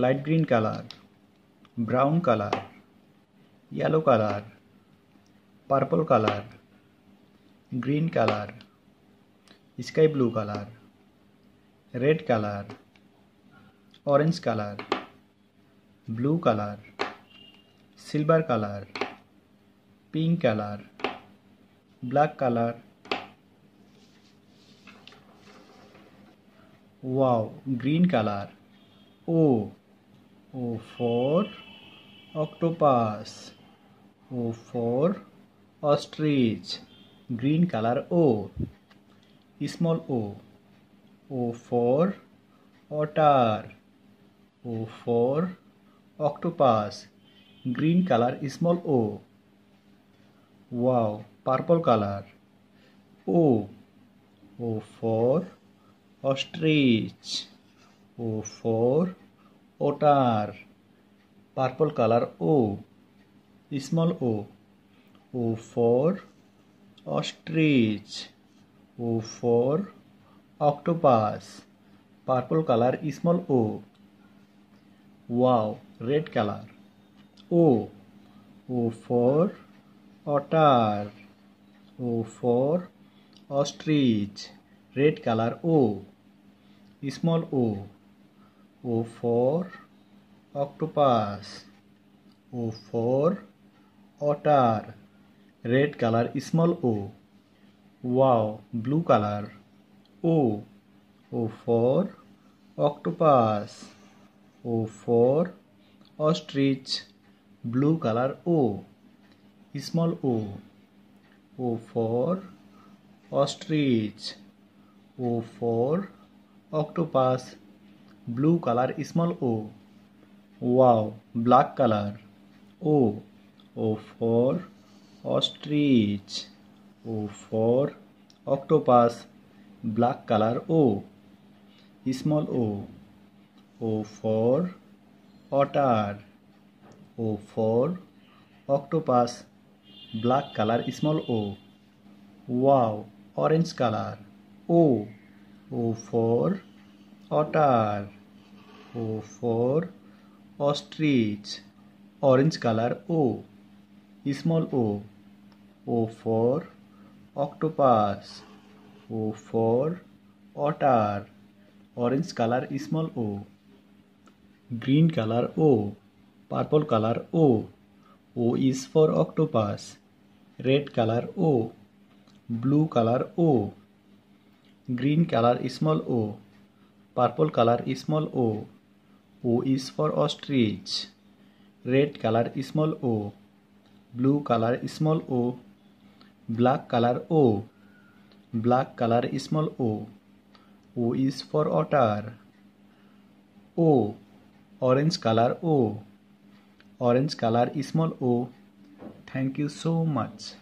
light green color, brown color, yellow color, purple color, green color, sky blue color, red color, orange color, blue color, silver color, pink color, black color. Wow, green color. O. O for octopus. O for ostrich. Green color O. Small O. O for otter. O for octopus. Green color small O. Wow, purple color. O. O for ostrich. O for otter. Purple color O. Small O. O for ostrich. O for octopus. Purple color small O. Wow, red color. O. O for otter. O for ostrich. Red color O. Small O. O for octopus. O for otter. Red color small O. Wow, blue color. O. O for octopus. O for ostrich. Blue color O. Small O. O for ostrich. O for octopus. Blue color small O. Wow, black color. O. O for ostrich. O for octopus. Black color O. Small O. O for otter. O for octopus. Black color small O. Wow, orange color. O. O for otter. O for ostrich. Orange color O. Small O. O for octopus. O for otter. Orange color small O. Green color O. Purple color O. O is for octopus. Red color O. Blue color O. Green color small O. Purple color small O. O is for ostrich. Red color small O. Blue color small O. Black color O. Black color small O. O is for otter. O. Orange color O. Orange color small O. Thank you so much.